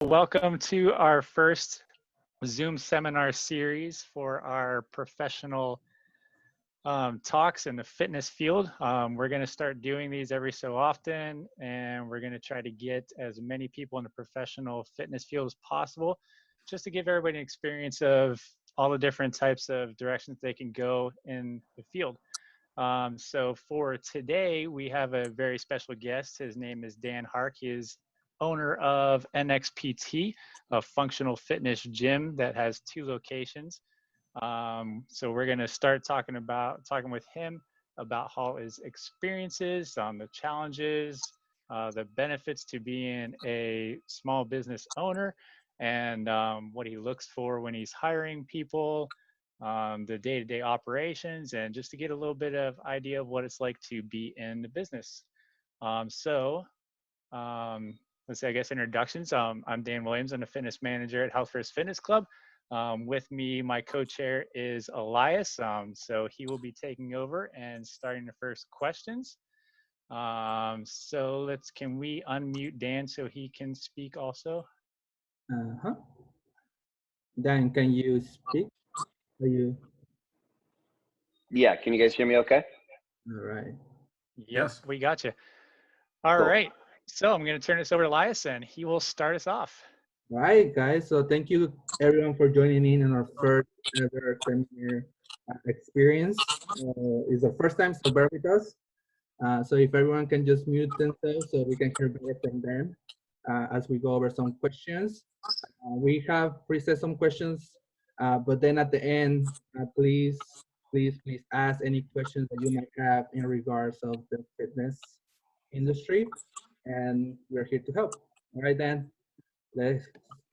Welcome to our first Zoom seminar series for our professional talks in the fitness field. We're going to start doing these every so often, and we're going to try to get as many people in the professional fitness field as possible, just to give everybody an experience of all the different types of directions they can go in the field. So for today, we have a very special guest. His name is Dan Hark. He is owner of NXPT, a functional fitness gym that has 2 locations. So we're going to start talking with him about how his experiences, the challenges, the benefits to being a small business owner, and what he looks for when he's hiring people, the day-to-day operations, and just to get a little bit of idea of what it's like to be in the business. Um, let's say, I guess, introductions. I'm Dan Williams. I'm a fitness manager at Health First Fitness Club. With me, my co-chair is Elias. So he will be taking over and starting the first questions. Can we unmute Dan so he can speak also? Uh-huh. Dan, can you speak? Are you? Yeah, can you guys hear me okay? All right. Yes, we got you. All right. So I'm going to turn this over to Elias and he will start us off. All right, guys. So thank you everyone for joining in our first ever seminar experience. It's the first time, so bear with us. So if everyone can just mute themselves so we can hear better from them as we go over some questions. We have preset some questions, but then at the end, please ask any questions that you might have in regards of the fitness industry, and we're here to help. All right, Dan, let's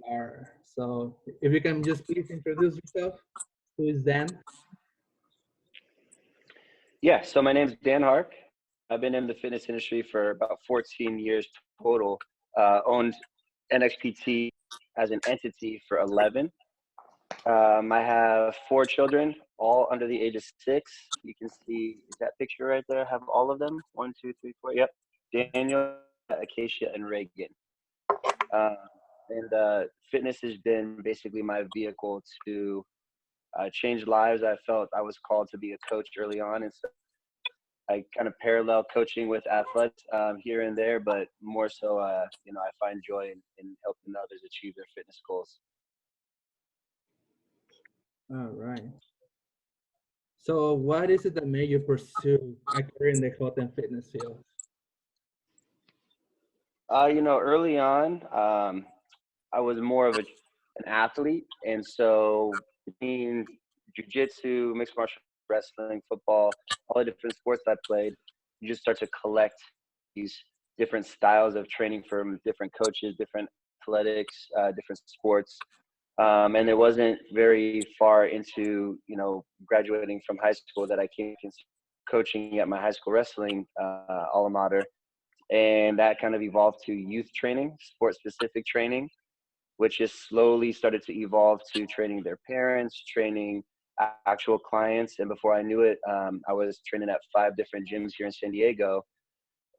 start. So if you can just please introduce yourself. Who is Dan? Yeah, so my name's Dan Hark. I've been in the fitness industry for about 14 years total. Owned NXPT as an entity for 11. I have 4 children, all under the age of 6. You can see that picture right there. I have all of them. 1, 2, 3, 4. Yep. Daniel, Acacia, and Reagan. Fitness has been basically my vehicle to change lives. I felt I was called to be a coach early on, and so I kind of parallel coaching with athletes here and there, but more so, I find joy in helping others achieve their fitness goals. All right. So what is it that made you pursue a career in the health and fitness field? Early on, I was more of an athlete, and so between jiu-jitsu, mixed martial wrestling, football, all the different sports I played, you just start to collect these different styles of training from different coaches, different athletics, different sports. And it wasn't very far into, graduating from high school that I came coaching at my high school wrestling alma mater. And that kind of evolved to youth training, sport-specific training, which just slowly started to evolve to training their parents, training actual clients. And before I knew it, I was training at 5 different gyms here in San Diego.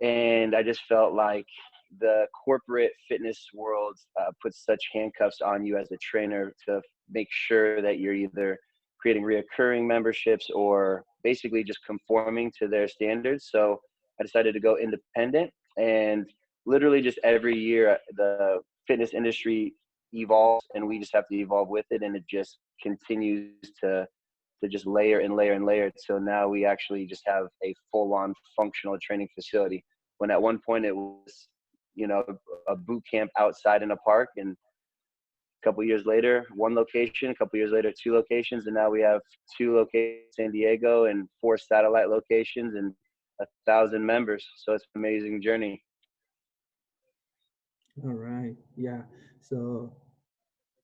And I just felt like the corporate fitness world puts such handcuffs on you as a trainer to make sure that you're either creating reoccurring memberships or basically just conforming to their standards. So I decided to go independent, and literally just every year the fitness industry evolves and we just have to evolve with it, and it just continues to just layer and layer and layer. So now we actually just have a full-on functional training facility, when at one point it was, a boot camp outside in a park. And a couple years later, 1 location, a couple years later, 2 locations. And now we have 2 locations in San Diego and 4 satellite locations and 1,000 members. So it's an amazing journey. All right. Yeah. So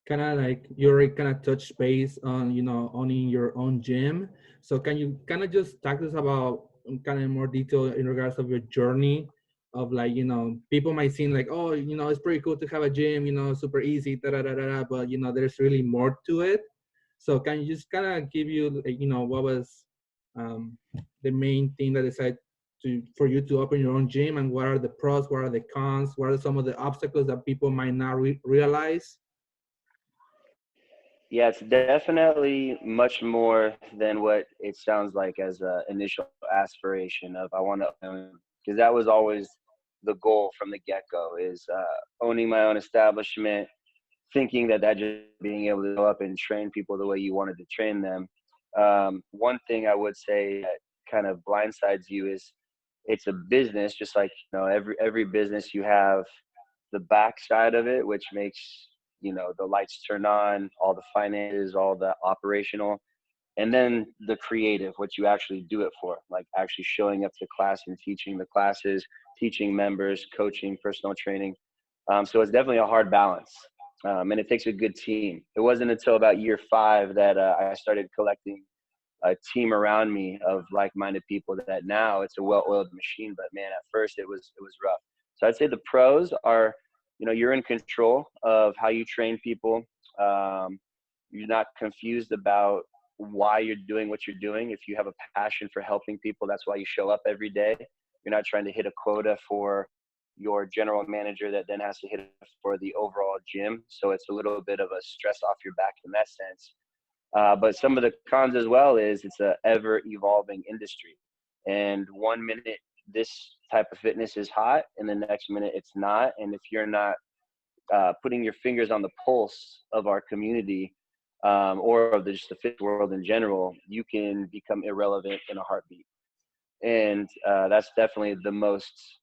kind of like you already kind of touched base on, owning your own gym. So can you kind of just talk to us about kind of more detail in regards of your journey of, like, people might seem like, oh, it's pretty cool to have a gym, super easy, da, da, da, da, da, but, there's really more to it. So can you just kind of give you, like, what was the main thing that decided for you to open your own gym, and what are the pros, what are the cons, what are some of the obstacles that people might not realize? Yeah, it's definitely much more than what it sounds like as an initial aspiration of I want to own, because that was always the goal from the get-go is owning my own establishment, thinking that just being able to go up and train people the way you wanted to train them. One thing I would say that kind of blindsides you is it's a business, just like every business you have the backside of it, which makes the lights turn on, all the finances, all the operational, and then the creative, what you actually do it for, like actually showing up to class and teaching the classes, teaching members, coaching, personal training. So it's definitely a hard balance. And it takes a good team. It wasn't until about year 5 that I started collecting a team around me of like-minded people that now it's a well-oiled machine. But man, at first it was rough. So I'd say the pros are, you're in control of how you train people. You're not confused about why you're doing what you're doing. If you have a passion for helping people, that's why you show up every day. You're not trying to hit a quota for your general manager that then has to hit it for the overall gym. So it's a little bit of a stress off your back in that sense. But some of the cons as well is it's a ever evolving industry. And one minute this type of fitness is hot and the next minute it's not. And if you're not putting your fingers on the pulse of our community or of just the fitness world in general, you can become irrelevant in a heartbeat. And that's definitely the most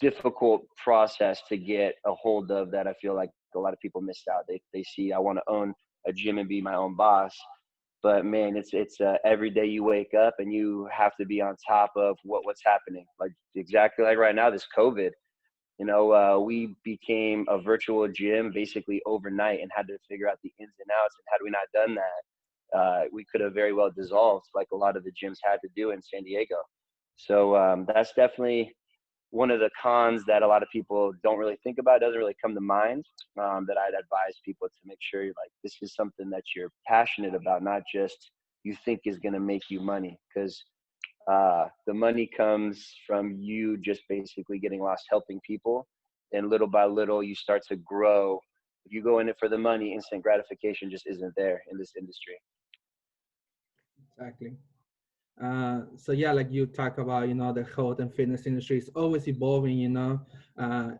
difficult process to get a hold of that I feel like a lot of people missed out. They see I want to own a gym and be my own boss, but man, it's every day you wake up and you have to be on top of what's happening. Like exactly like right now, this COVID. We became a virtual gym basically overnight and had to figure out the ins and outs. And had we not done that, we could have very well dissolved like a lot of the gyms had to do in San Diego. So that's definitely one of the cons that a lot of people don't really think about, doesn't really come to mind, that I'd advise people to make sure like this is something that you're passionate about, not just you think is going to make you money. Because the money comes from you just basically getting lost helping people. And little by little, you start to grow. If you go in it for the money, instant gratification just isn't there in this industry. Exactly. So yeah, like you talk about, the health and fitness industry is always evolving,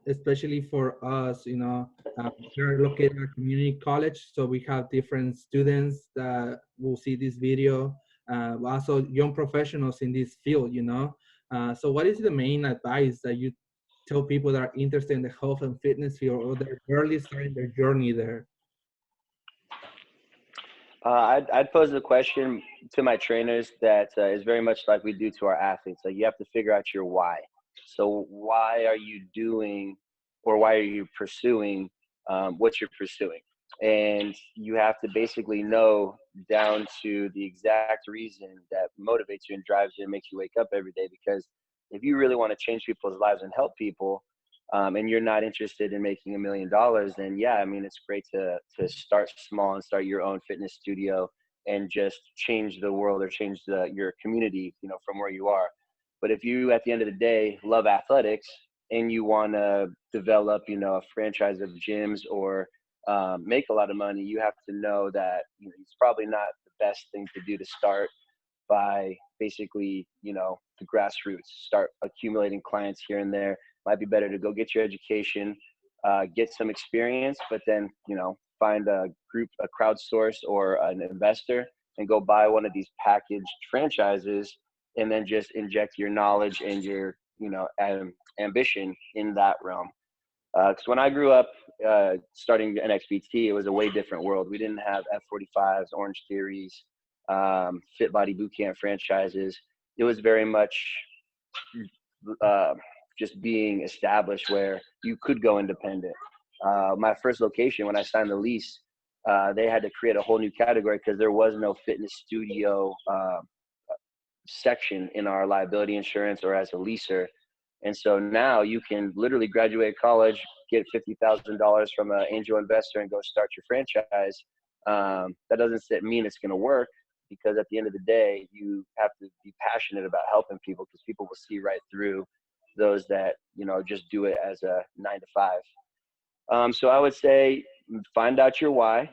especially for us, we're located at a community college, so we have different students that will see this video, also young professionals in this field. So what is the main advice that you tell people that are interested in the health and fitness field or they're barely starting their journey there? I'd pose the question to my trainers that is very much like we do to our athletes. Like you have to figure out your why. So why are you doing, or why are you pursuing what you're pursuing? And you have to basically know down to the exact reason that motivates you and drives you and makes you wake up every day. Because if you really want to change people's lives and help people, and you're not interested in making $1 million, then yeah, I mean, it's great to start small and start your own fitness studio and just change the world or change your community, from where you are. But if you, at the end of the day, love athletics and you want to develop, a franchise of gyms or make a lot of money, you have to know that it's probably not the best thing to do to start by basically, the grassroots, start accumulating clients here and there. Might be better to go get your education, get some experience, but then, find a group, a crowdsource or an investor and go buy one of these packaged franchises and then just inject your knowledge and your, ambition in that realm. Because when I grew up starting NXPT, it was a way different world. We didn't have F45s, Orange Theories, Fit Body Bootcamp franchises. It was very much just being established where you could go independent. My first location, when I signed the lease, they had to create a whole new category because there was no fitness studio section in our liability insurance or as a leaser. And so now you can literally graduate college, get $50,000 from an angel investor and go start your franchise. That doesn't mean it's going to work, because at the end of the day, you have to be passionate about helping people because people will see right through those that, just do it as a 9 to 5. So I would say find out your why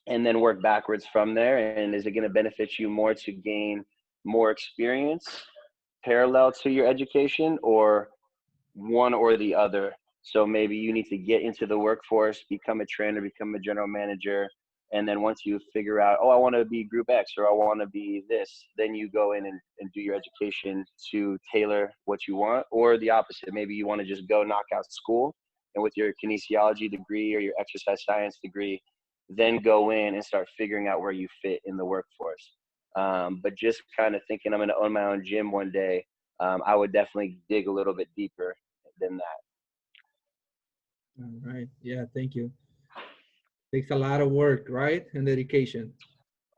and then work backwards from there. And is it going to benefit you more to gain more experience parallel to your education, or one or the other? So maybe you need to get into the workforce, become a trainer, become a general manager. And then once you figure out, oh, I want to be group X or I want to be this, then you go in and do your education to tailor what you want. Or the opposite, maybe you want to just go knock out school and with your kinesiology degree or your exercise science degree, then go in and start figuring out where you fit in the workforce. But just kind of thinking I'm going to own my own gym one day, I would definitely dig a little bit deeper than that. All right. Yeah, thank you. Takes a lot of work, right? And dedication.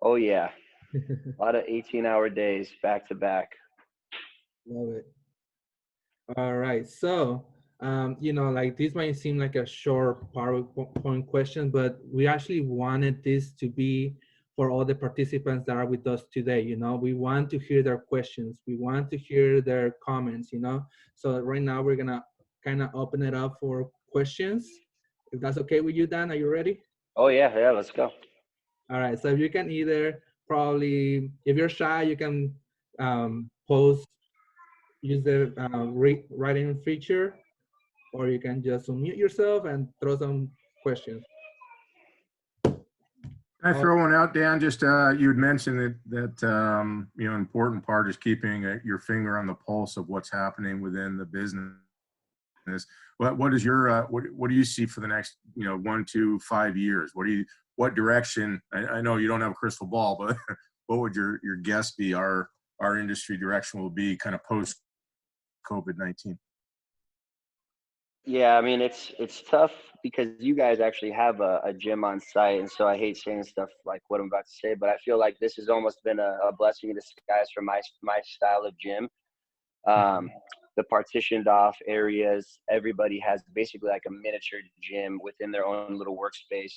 Oh yeah, a lot of 18-hour days back to back. Love it. All right. So, like this might seem like a short PowerPoint question, but we actually wanted this to be for all the participants that are with us today. We want to hear their questions. We want to hear their comments. So right now we're going to kind of open it up for questions. If that's okay with you, Dan, are you ready? Oh yeah, let's go. All right. So you can either probably, if you're shy, you can post, use the writing feature, or you can just unmute yourself and throw some questions. Can I throw one out, Dan? Just you had mentioned that important part is keeping your finger on the pulse of what's happening within the business. What is your what do you see for the next 1 to 5 years? What direction? I know you don't have a crystal ball, but what would your guess be? Our industry direction will be kind of post COVID-19. Yeah, I mean it's tough because you guys actually have a gym on site, and so I hate saying stuff like what I'm about to say, but I feel like this has almost been a blessing in disguise for my style of gym. The partitioned off areas, everybody has basically like a miniature gym within their own little workspace.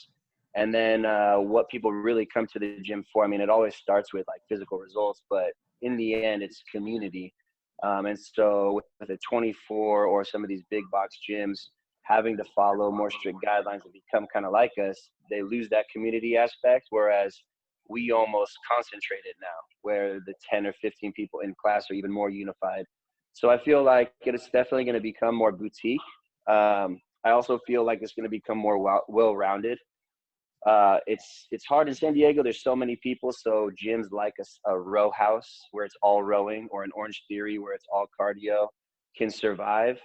And then what people really come to the gym for, I mean, it always starts with like physical results, but in the end, it's community. And so with a 24 or some of these big box gyms having to follow more strict guidelines and become kind of like us, they lose that community aspect, whereas we almost concentrate it now, where the 10 or 15 people in class are even more unified. So I feel like it's definitely going to become more boutique. I also feel like it's going to become more well-rounded. It's hard in San Diego. There's so many people. So gyms like a row house where it's all rowing, or an Orange Theory where it's all cardio, can survive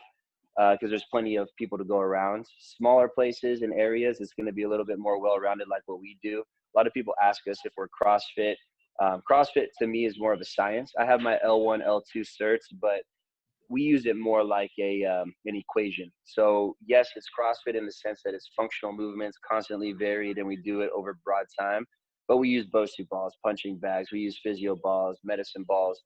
because there's plenty of people to go around. Smaller places and areas, it's going to be a little bit more well-rounded like what we do. A lot of people ask us if we're CrossFit. CrossFit to me is more of a science. I have my L1, L2 certs, but we use it more like an equation. So yes, it's CrossFit in the sense that it's functional movements, constantly varied, and we do it over broad time. But we use BOSU balls, punching bags. We use physio balls, medicine balls.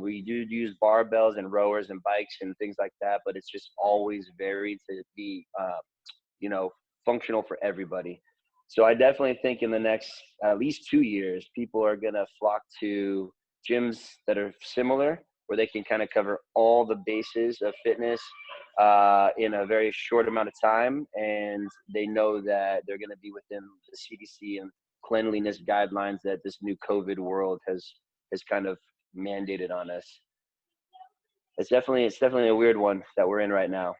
We do use barbells and rowers and bikes and things like that. But it's just always varied to be, functional for everybody. So I definitely think in the next at least 2 years, people are gonna flock to gyms that are similar, where they can kind of cover all the bases of fitness in a very short amount of time. And they know that they're going to be within the CDC and cleanliness guidelines that this new COVID world has kind of mandated on us. It's definitely a weird one that we're in right now.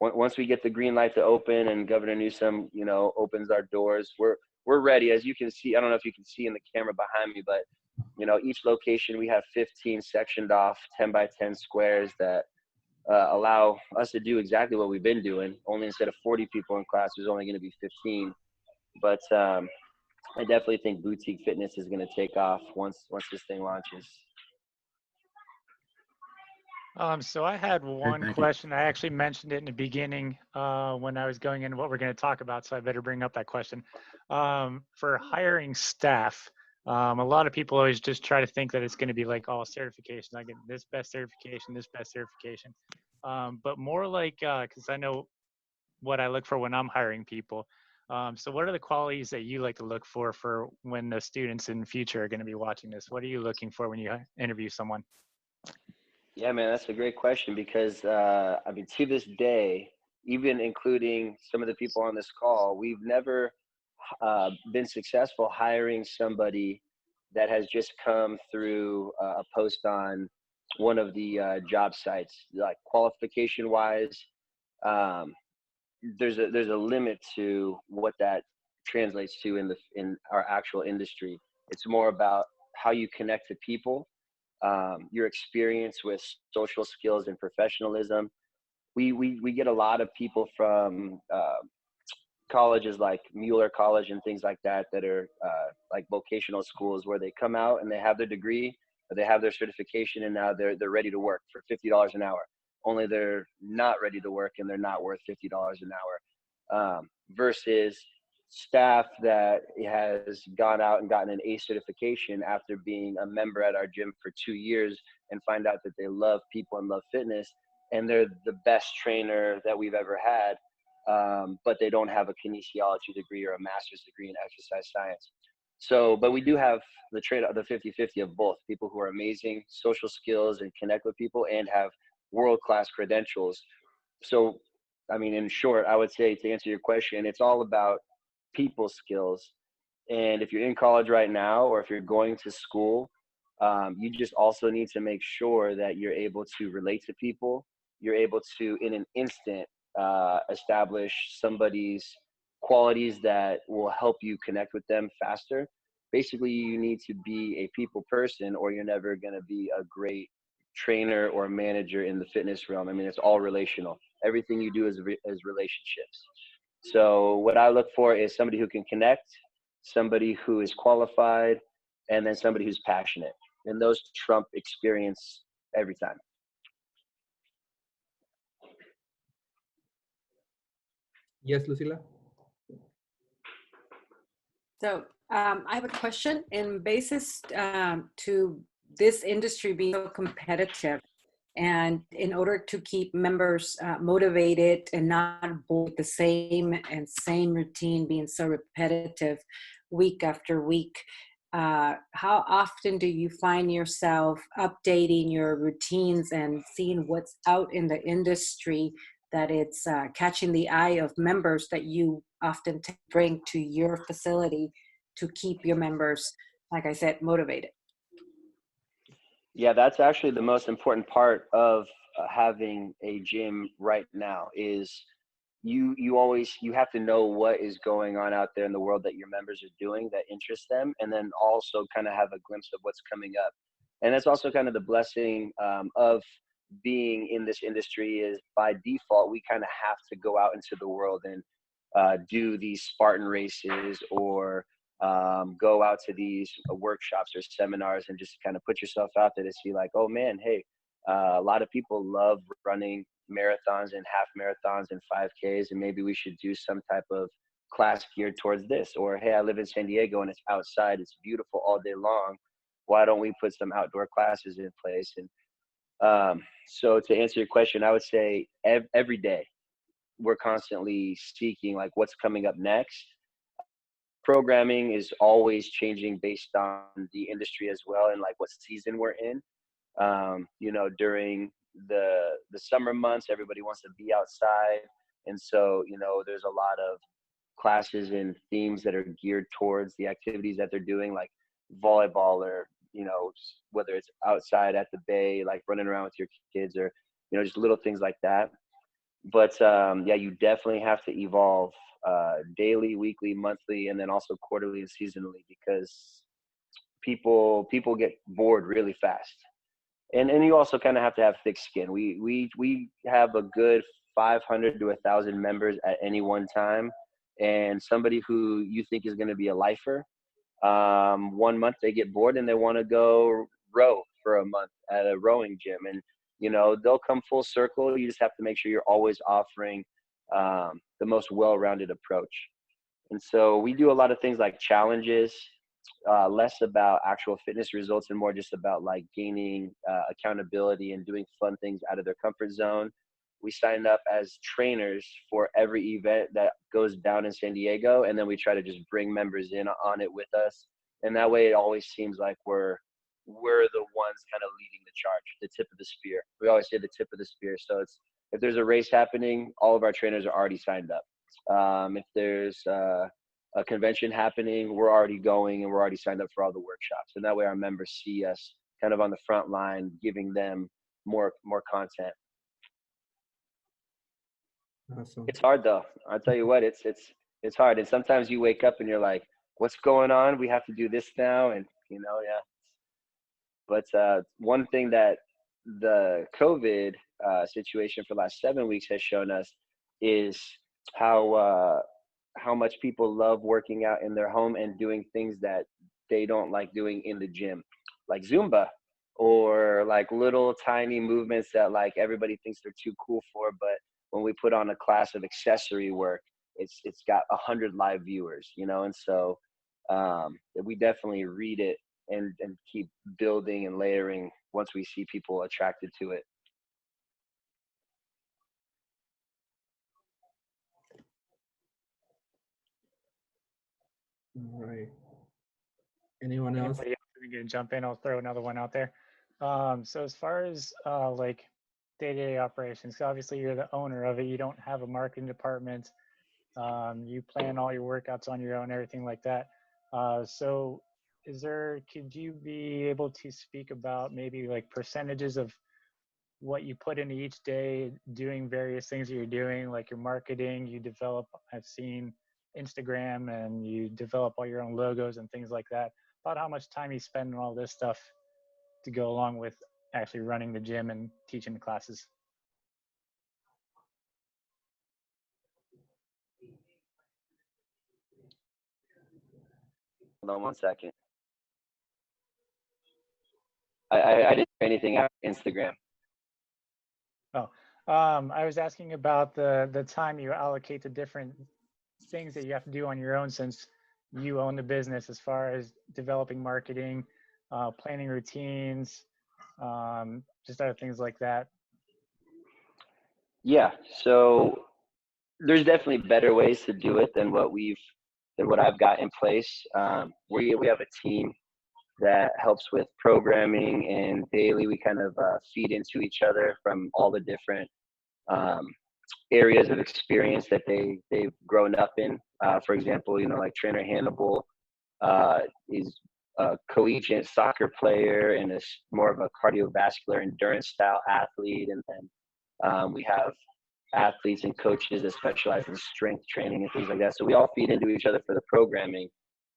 Once we get the green light to open and Governor Newsom, opens our doors, we're ready. As you can see, I don't know if you can see in the camera behind me, but each location, we have 15 sectioned off 10 by 10 squares that allow us to do exactly what we've been doing. Only instead of 40 people in class, there's only going to be 15. But I definitely think boutique fitness is going to take off once this thing launches. So I had one question. I actually mentioned it in the beginning when I was going into what we're going to talk about, so I better bring up that question. For hiring staff, a lot of people always just try to think that it's going to be like all certifications. I get this best certification, this best certification. But more like, because I know what I look for when I'm hiring people. So what are the qualities that you like to look for when the students in the future are going to be watching this? What are you looking for when you interview someone? Yeah, man, that's a great question because I mean, to this day, even including some of the people on this call, we've never been successful hiring somebody that has just come through a post on one of the job sites. Like qualification wise, um, there's a limit to what that translates to in our actual industry. It's more about how you connect to people, your experience with social skills and professionalism. We get a lot of people from colleges like Mueller College and things like that that are like vocational schools where they come out and they have their degree, or they have their certification, and now they're ready to work for $50 an hour. Only they're not ready to work and they're not worth $50 an hour. Versus staff that has gone out and gotten an A certification after being a member at our gym for 2 years and find out that they love people and love fitness, and they're the best trainer that we've ever had, but they don't have a kinesiology degree or a master's degree in exercise science. So, but we do have the trade, the 50-50 of both people who are amazing social skills and connect with people and have world-class credentials. So, I mean, in short, I would say, to answer your question, it's all about people skills. And if you're in college right now, or if you're going to school, you just also need to make sure that you're able to relate to people. You're able to, in an instant, establish somebody's qualities that will help you connect with them faster. Basically, you need to be a people person, or you're never going to be a great trainer or manager in the fitness realm. I mean, it's all relational. Everything you do is relationships. So what I look for is somebody who can connect, somebody who is qualified, and then somebody who's passionate. And those trump experience every time. Yes, Lucila? So I have a question in basis to this industry being so competitive, and in order to keep members motivated and not bored the same routine being so repetitive week after week, how often do you find yourself updating your routines and seeing what's out in the industry that it's catching the eye of members that you often bring to your facility to keep your members, like I said, motivated? Yeah, that's actually the most important part of having a gym right now is you have to know what is going on out there in the world that your members are doing that interests them, and then also kind of have a glimpse of what's coming up. And that's also kind of the blessing of being in this industry, is by default we kind of have to go out into the world and do these Spartan races, or go out to these workshops or seminars, and just kind of put yourself out there to see, like, oh man, hey, a lot of people love running marathons and half marathons and 5Ks, and maybe we should do some type of class geared towards this. Or, hey, I live in San Diego and it's outside, it's beautiful all day long. Why don't we put some outdoor classes in place? And so to answer your question, I would say every day we're constantly seeking, like, what's coming up next. Programming is always changing based on the industry as well, and like what season we're in. During the summer months, everybody wants to be outside, and so there's a lot of classes and themes that are geared towards the activities that they're doing, like volleyball, or whether it's outside at the bay, like running around with your kids, or just little things like that. But yeah, you definitely have to evolve daily, weekly, monthly, and then also quarterly and seasonally, because people get bored really fast. And you also kind of have to have thick skin. We have a good 500 to 1,000 members at any one time, and somebody who you think is going to be a lifer, 1 month they get bored and they want to go row for a month at a rowing gym, and they'll come full circle. You just have to make sure you're always offering the most well-rounded approach. And so we do a lot of things like challenges, less about actual fitness results and more just about like gaining accountability and doing fun things out of their comfort zone. we sign up as trainers for every event that goes down in San Diego, and then we try to just bring members in on it with us. And that way, it always seems like we're the ones kind of leading the charge, the tip of the spear. We always say the tip of the spear. So it's, if there's a race happening, all of our trainers are already signed up. If there's a convention happening, we're already going and we're already signed up for all the workshops. And that way our members see us kind of on the front line, giving them more content. Awesome. It's hard though. I'll tell you what, it's hard. And sometimes you wake up and you're like, what's going on? We have to do this now. And you know, yeah. But one thing that the COVID situation for the last 7 weeks has shown us is how much people love working out in their home and doing things that they don't like doing in the gym, like Zumba, or like little tiny movements that like everybody thinks they're too cool for. But when we put on a class of accessory work, it's got 100 live viewers, you know? And so we definitely read it and keep building and layering once we see people attracted to it. All right. Anyone else? Anybody else can jump in? I'll throw another one out there. So as far as like day-to-day operations, obviously you're the owner of it. You don't have a marketing department. You plan all your workouts on your own, everything like that. So could you be able to speak about maybe like percentages of what you put into each day, doing various things that you're doing, like your marketing, you develop, I've seen Instagram, and you develop all your own logos and things like that, about how much time you spend on all this stuff to go along with actually running the gym and teaching the classes? Hold on one second. I didn't hear anything after Instagram. Oh, I was asking about the time you allocate to different things that you have to do on your own, since you own the business, as far as developing marketing, planning routines, just other things like that. Yeah, so there's definitely better ways to do it than what I've got in place. We have a team that helps with programming, and daily we kind of feed into each other from all the different areas of experience that they've grown up in. For example, you know, like trainer Hannibal is a collegiate soccer player and is more of a cardiovascular endurance style athlete. And then we have athletes and coaches that specialize in strength training and things like that. So we all feed into each other for the programming.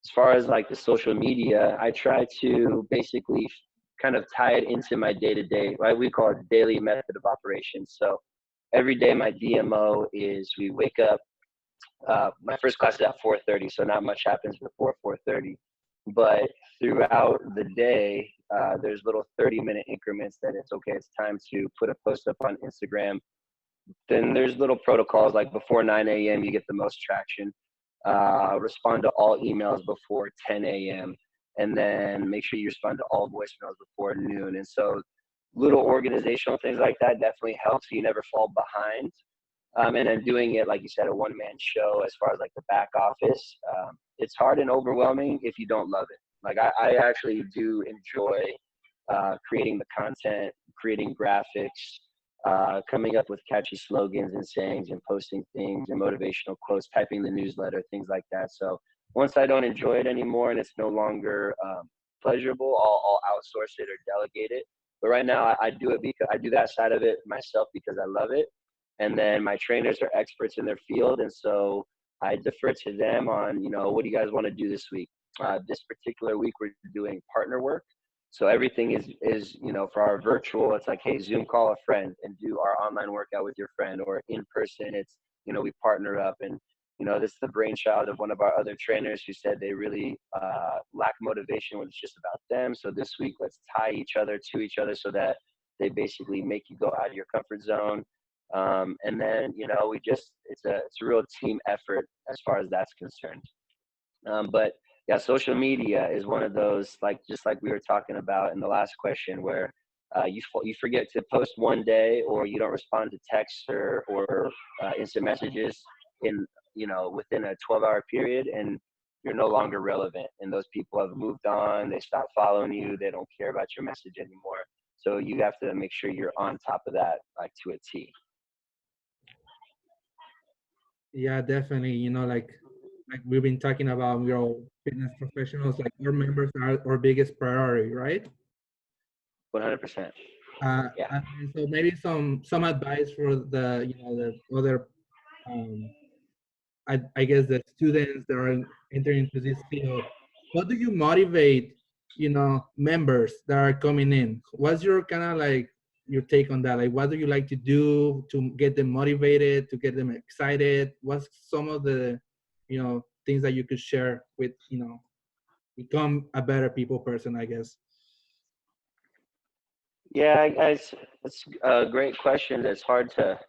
As far as like the social media, I try to basically kind of tie it into my day-to-day, right? We call it daily method of operations. So every day my DMO is we wake up, my first class is at 4:30, so not much happens before 4:30. But throughout the day, there's little 30-minute increments that it's time to put a post up on Instagram. Then there's little protocols like before 9 a.m. you get the most traction. Respond to all emails before 10 a.m. and then make sure you respond to all voicemails before noon. And so little organizational things like that definitely helps so you never fall behind. And then doing it, like you said, a one-man show as far as like the back office, it's hard and overwhelming if you don't love it. Like I actually do enjoy creating the content, creating graphics, coming up with catchy slogans and sayings and posting things and motivational quotes, typing the newsletter, things like that. So once I don't enjoy it anymore and it's no longer pleasurable, I'll outsource it or delegate it. But right now I do it because I do that side of it myself because I love it. And then my trainers are experts in their field. And so I defer to them on, you know, what do you guys want to do this week? This particular week, we're doing partner work. So everything is, you know, for our virtual, it's like, hey, Zoom call a friend and do our online workout with your friend, or in person, it's, you know, we partner up. And, you know, this is the brainchild of one of our other trainers who said they really lack motivation when it's just about them. So this week, let's tie each other to each other so that they basically make you go out of your comfort zone. And then, you know, it's a real team effort as far as that's concerned. But yeah, social media is one of those, like, just like we were talking about in the last question, where you forget to post one day, or you don't respond to texts or instant messages in, within a 12-hour period, and you're no longer relevant. And those people have moved on. They stopped following you. They don't care about your message anymore. So you have to make sure you're on top of that, like to a T. Yeah, definitely. Like we've been talking about, we're all fitness professionals. Like our members are our biggest priority, right? 100%. Yeah. And so maybe some advice for the the other I guess the students that are entering into this field. What do you motivate members that are coming in? What's your kind of like your take on that? Like, what do you like to do to get them motivated, to get them excited? What's some of the things that you could share with become a better people person, I guess? Yeah, guys, that's a great question. That's hard to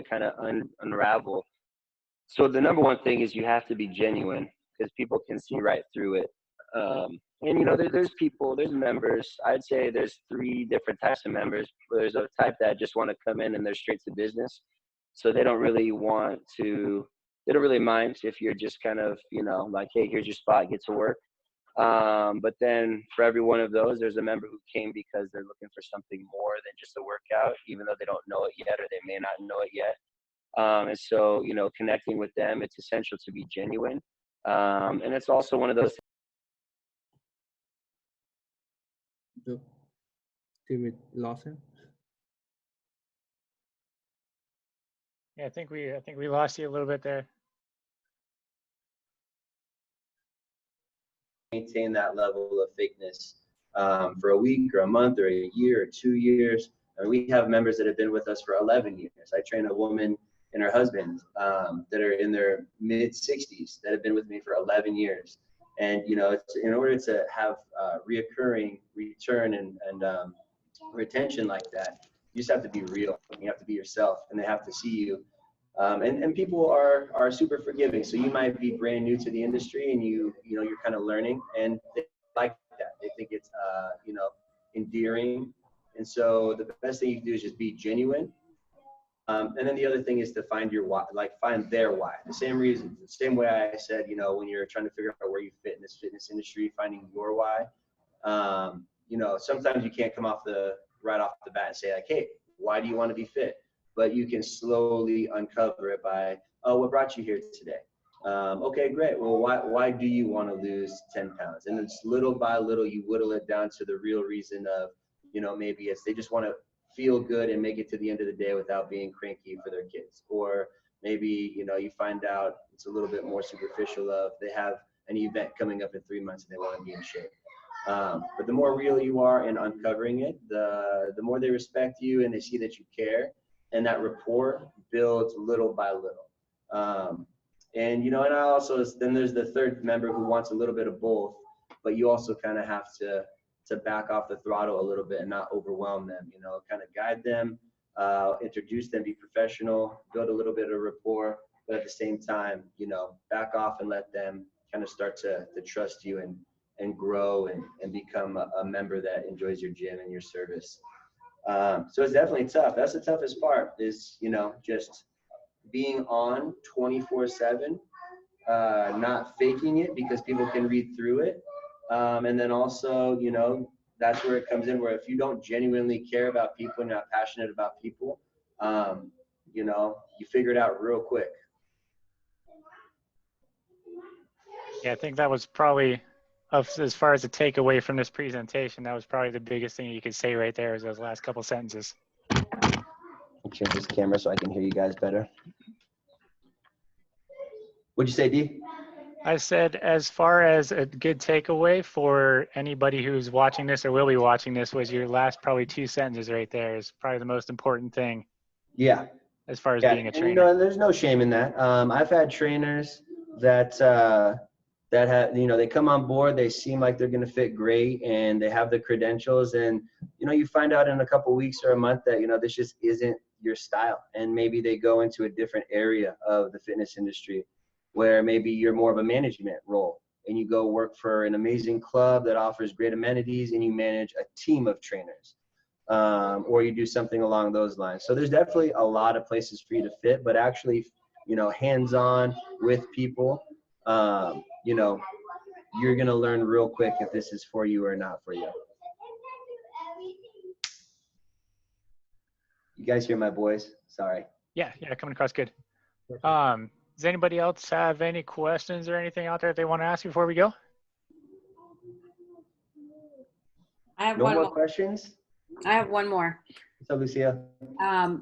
kind of unravel. So the number one thing is you have to be genuine, because people can see right through it. And there's members. I'd say there's 3 different types of members. There's a type that just want to come in and they're straight to business, so they don't really mind if you're just kind of like, hey, here's your spot, get to work. But then for every one of those, there's a member who came because they're looking for something more than just a workout, even though they don't know it yet, or they may not know it yet. And so, connecting with them, it's essential to be genuine. And it's also one of those. Did we lost him? Yeah, I think we lost you a little bit there. Maintain that level of fitness for a week or a month or a year or 2 years. And we have members that have been with us for 11 years. I train a woman and her husband that are in their mid 60s that have been with me for 11 years. And it's, in order to have reoccurring return and retention like that, you just have to be real. You have to be yourself, and they have to see you. And people are super forgiving. So you might be brand new to the industry, and you're kind of learning, and they like that. They think it's endearing. And so the best thing you can do is just be genuine. And then the other thing is to find your why, like find their why. The same reason, the same way I said, when you're trying to figure out where you fit in this fitness industry, finding your why. Sometimes you can't come right off the bat and say like, hey, why do you want to be fit? But you can slowly uncover it by, oh, what brought you here today? Okay, great. Well, why do you want to lose 10 pounds? And it's little by little, you whittle it down to the real reason of, maybe it's they just want to feel good and make it to the end of the day without being cranky for their kids. Or maybe, you find out it's a little bit more superficial of they have an event coming up in 3 months and they want to be in shape. But the more real you are in uncovering it, the more they respect you and they see that you care. And that rapport builds little by little. And I also, then there's the third member who wants a little bit of both, but you also kind of have to back off the throttle a little bit and not overwhelm them, kind of guide them, introduce them, be professional, build a little bit of rapport, but at the same time, back off and let them kind of start to trust you and grow and become a member that enjoys your gym and your service. So it's definitely tough. That's the toughest part is, just being on 24/7, not faking it because people can read through it. And then also, that's where it comes in, where if you don't genuinely care about people and not passionate about people, you figure it out real quick. Yeah, I think that was probably, as far as a takeaway from this presentation, that was probably the biggest thing you could say right there is those last couple sentences. I'll change this camera so I can hear you guys better. What'd you say, D? I said, as far as a good takeaway for anybody who's watching this or will be watching this, was your last probably 2 sentences right there is probably the most important thing. Yeah. As far as Yeah, being a trainer. and there's no shame in that. I've had trainers that have, they come on board, they seem like they're going to fit great and they have the credentials, and you find out in a couple weeks or a month that this just isn't your style, and maybe they go into a different area of the fitness industry where maybe you're more of a management role and you go work for an amazing club that offers great amenities and you manage a team of trainers. or you do something along those lines. So there's definitely a lot of places for you to fit, but actually, hands-on with people, you're going to learn real quick if this is for you or not for you. You guys hear my voice? Sorry. Yeah, coming across good. Does anybody else have any questions or anything out there they want to ask before we go? I have No one more more. questions? I have one more. What's up, Lucia?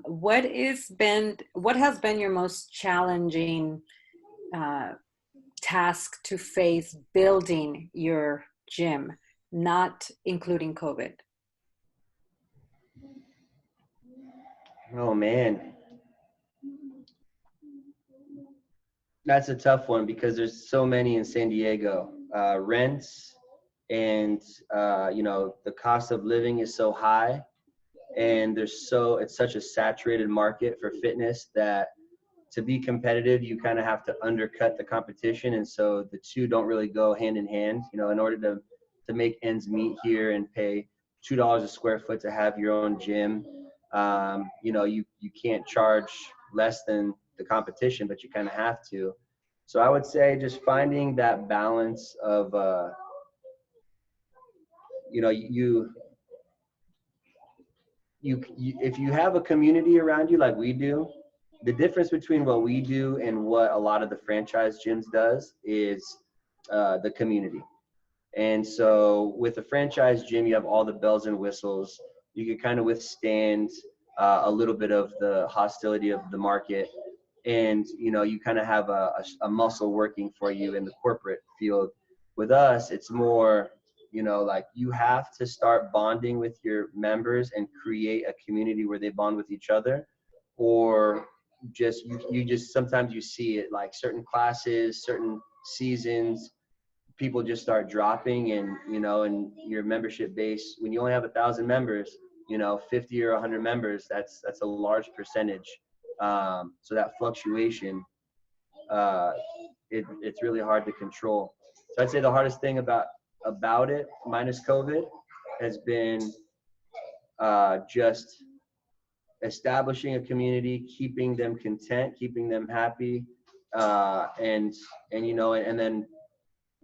What has been your most challenging task to face building your gym, not including COVID? Oh, man. That's a tough one because there's so many in San Diego. Rents and, the cost of living is so high, and it's such a saturated market for fitness that to be competitive, you kind of have to undercut the competition. And so the two don't really go hand in hand. In order to make ends meet here and pay $2 a square foot to have your own gym, you can't charge less than the competition, but you kind of have to. So I would say just finding that balance of, if you have a community around you like we do, the difference between what we do and what a lot of the franchise gyms does is the community. And so with a franchise gym, you have all the bells and whistles. You can kind of withstand a little bit of the hostility of the market. And, you kind of have a muscle working for you in the corporate field. With us, it's more, like you have to start bonding with your members and create a community where they bond with each other, or sometimes you see it like certain classes, certain seasons, people just start dropping, and and your membership base, when you only have 1,000 members, 50 or 100 members, that's a large percentage. So that fluctuation, it's really hard to control. So I'd say the hardest thing about it, minus COVID, has been just establishing a community, keeping them content, keeping them happy, and then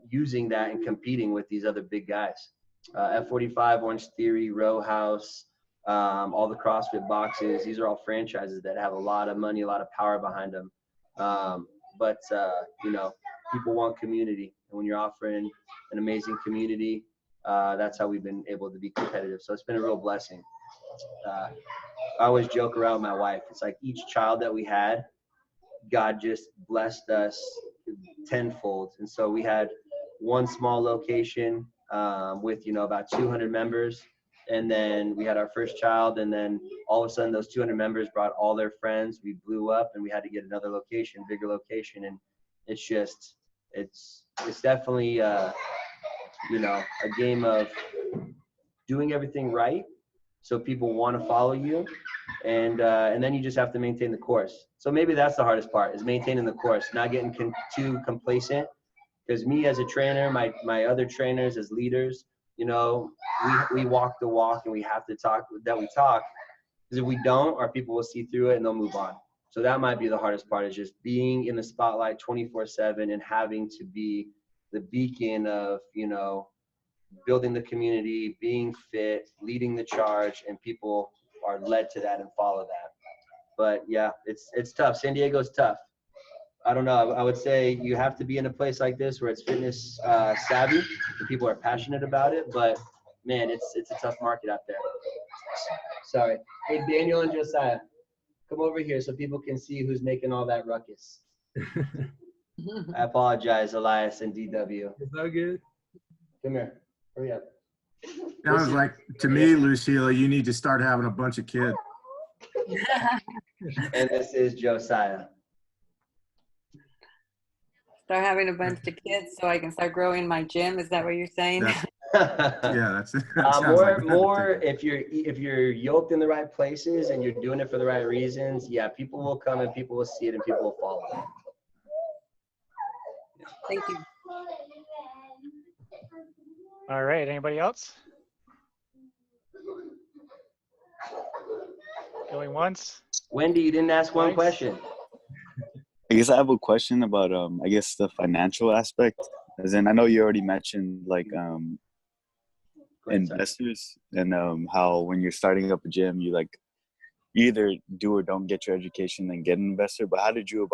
using that and competing with these other big guys. F45, Orange Theory, Row House, all the CrossFit boxes. These are all franchises that have a lot of money, a lot of power behind them. But people want community. And when you're offering an amazing community, that's how we've been able to be competitive. So it's been a real blessing. I always joke around with my wife. It's like each child that we had, God just blessed us tenfold. And so we had one small location with about 200 members, and then we had our first child, and then all of a sudden those 200 members brought all their friends. We blew up, and we had to get another location, bigger location, and it's definitely a game of doing everything right so people want to follow you, and then you just have to maintain the course. So maybe that's the hardest part, is maintaining the course, not getting too complacent. Because me as a trainer, my other trainers as leaders, we walk the walk, and we have to talk that we talk. Because if we don't, our people will see through it and they'll move on. So that might be the hardest part, is just being in the spotlight 24/7 and having to be the beacon of, building the community, being fit, leading the charge, and people are led to that and follow that. But yeah, it's tough. San Diego's tough. I don't know. I would say you have to be in a place like this where it's fitness savvy and people are passionate about it. But man, it's a tough market out there. Sorry. Hey, Daniel and Josiah, come over here so people can see who's making all that ruckus. I apologize, Elias and DW. It's all good. Come here. Hurry up. Sounds like, to me, Lucila, you need to start having a bunch of kids. And this is Josiah. Start having a bunch of kids so I can start growing my gym. Is that what you're saying? Yeah, that's it. More if you're yoked in the right places and you're doing it for the right reasons, yeah, people will come and people will see it and people will follow it. Thank you. All right, anybody else? Going once. Wendy, you didn't ask one Twice. question. I guess I have a question about I guess the financial aspect. As in, I know you already mentioned like Go ahead, sorry. investors and how when you're starting up a gym, you either do or don't get your education and get an investor. But how did you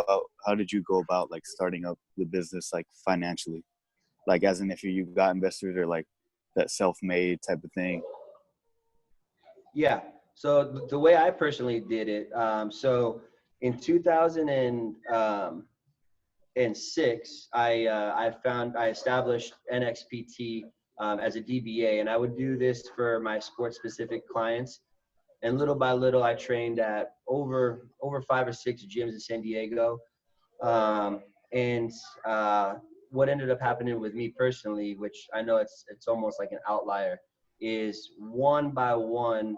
go about like starting up the business like financially? Like as in if you got investors or like that self-made type of thing. Yeah. So the way I personally did it, so in 2006, I established NXPT as a DBA, and I would do this for my sports-specific clients. And little by little, I trained at over 5 or 6 gyms in San Diego. And what ended up happening with me personally, which I know it's almost like an outlier, is one by one,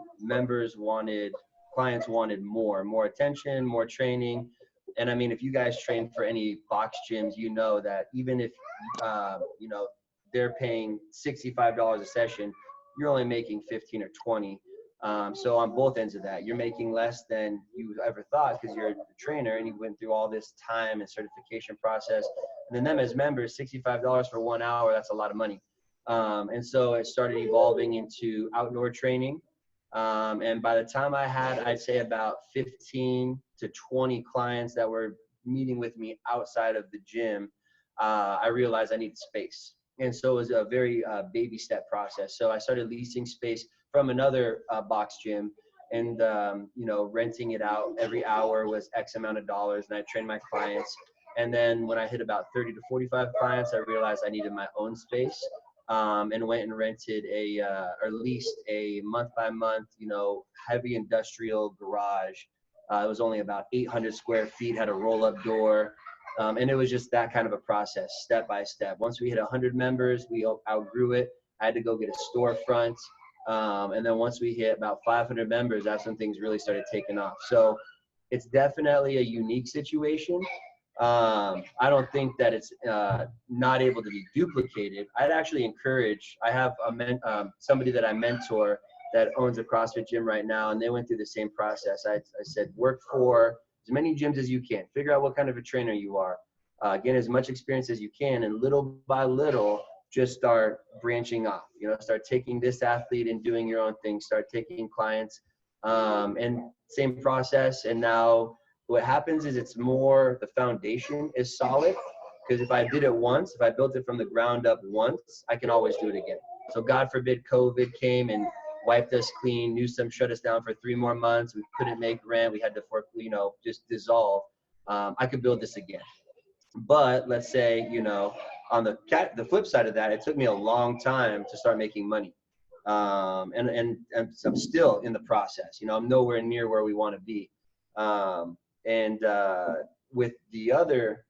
clients wanted more attention, more training. And I mean, if you guys train for any box gyms, you know that even if, they're paying $65 a session, you're only making 15 or 20. So on both ends of that, you're making less than you ever thought because you're a trainer and you went through all this time and certification process. And then them as members, $65 for 1 hour, that's a lot of money. And so it started evolving into outdoor training. And by the time I had, I'd say about 15 to 20 clients that were meeting with me outside of the gym, I realized I needed space. And so it was a very baby step process. So I started leasing space from another box gym and, renting it out. Every hour was X amount of dollars, and I trained my clients. And then when I hit about 30 to 45 clients, I realized I needed my own space, and went and rented or leased a month by month, heavy industrial garage. It was only about 800 square feet, had a roll-up door. And it was just that kind of a process, step by step. Once we hit 100 members, we outgrew it. I had to go get a storefront. And then once we hit about 500 members, that's when things really started taking off. So it's definitely a unique situation. I don't think that it's not able to be duplicated. I'd actually encourage, I have somebody that I mentor that owns a CrossFit gym right now, and they went through the same process. I said, work for as many gyms as you can. Figure out what kind of a trainer you are. Get as much experience as you can, and little by little, just start branching off. Start taking this athlete and doing your own thing. Start taking clients, and same process. And now what happens is it's more, the foundation is solid, because if I did it once, if I built it from the ground up once, I can always do it again. So God forbid COVID came and wiped us clean. Newsom shut us down for 3 more months. We couldn't make rent. We had to just dissolve. I could build this again. But let's say, on the flip side of that, it took me a long time to start making money. And I'm still in the process. I'm nowhere near where we want to be. With the other,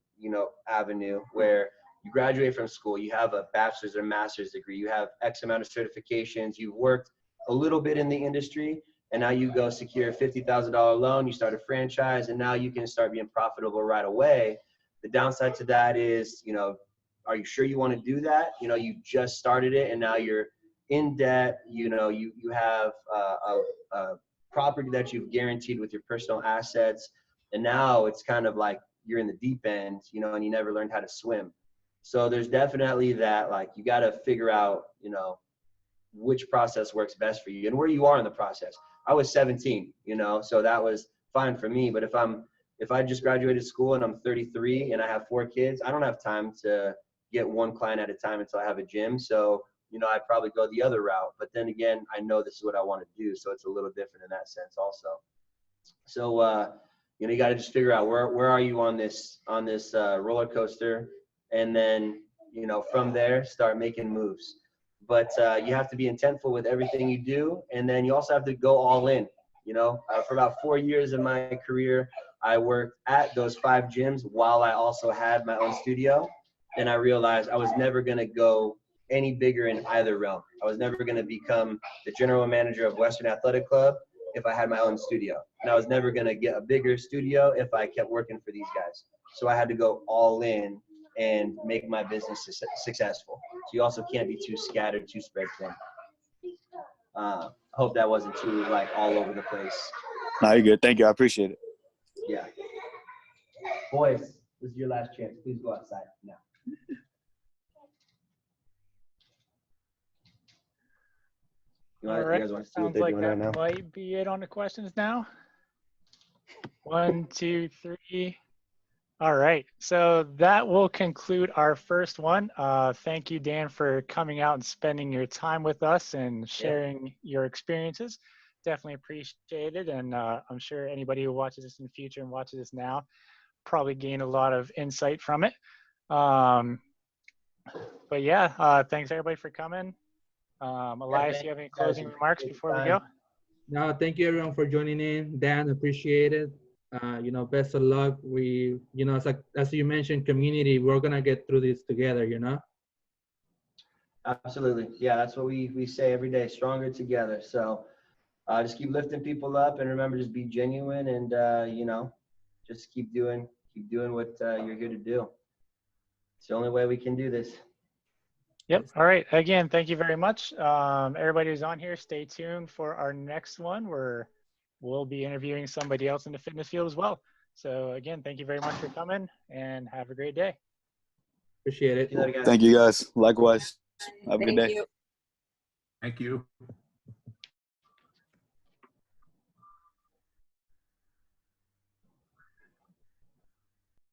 avenue where you graduate from school, you have a bachelor's or master's degree, you have X amount of certifications, you've worked a little bit in the industry, and now you go secure a $50,000 loan, you start a franchise, and now you can start being profitable right away. The downside to that is, are you sure you want to do that? You just started it and now you're in debt. You have a property that you've guaranteed with your personal assets. And now it's kind of like you're in the deep end, and you never learned how to swim. So there's definitely that, like, you got to figure out, which process works best for you and where you are in the process. I was 17, so that was fine for me. But if I just graduated school and I'm 33 and I have 4 kids, I don't have time to get 1 client at a time until I have a gym. So, I'd probably go the other route. But then again, I know this is what I want to do. So it's a little different in that sense also. So, you got to just figure out where are you on this roller coaster. And then, from there, start making moves. But you have to be intentful with everything you do. And then you also have to go all in. For about 4 years of my career, I worked at those 5 gyms while I also had my own studio. And I realized I was never going to go any bigger in either realm. I was never going to become the general manager of Western Athletic Club if I had my own studio. And I was never going to get a bigger studio if I kept working for these guys. So I had to go all in and make my business successful. So you also can't be too scattered, too spread thin. I hope that wasn't too all over the place. No, you're good. Thank you. I appreciate it. Yeah. Boys, this is your last chance. Please go outside now. All You right. guys want to see what Sounds they're like doing that right now? might be it on the questions now. 1, 2, 3. All right. So that will conclude our first one. Thank you, Dan, for coming out and spending your time with us and sharing your experiences. Definitely appreciate it. And I'm sure anybody who watches this in the future and watches this now probably gain a lot of insight from it. But yeah, thanks everybody for coming. Elias, do you have any closing remarks before we go? No, thank you everyone for joining in. Dan, appreciate it. You know, best of luck. We, you know, as you mentioned, community, we're gonna get through this together, you know? Absolutely. Yeah, that's what we say every day, stronger together. So just keep lifting people up, and remember, just be genuine, and you know, just keep doing what you're here to do. It's the only way we can do this. Yep. All right. Again, thank you very much. Everybody who's on here, stay tuned for our next one where we'll be interviewing somebody else in the fitness field as well. So again, thank you very much for coming and have a great day. Appreciate it. See you later, guys. Thank you, guys. Likewise. Have a good Thank day. you. Thank you.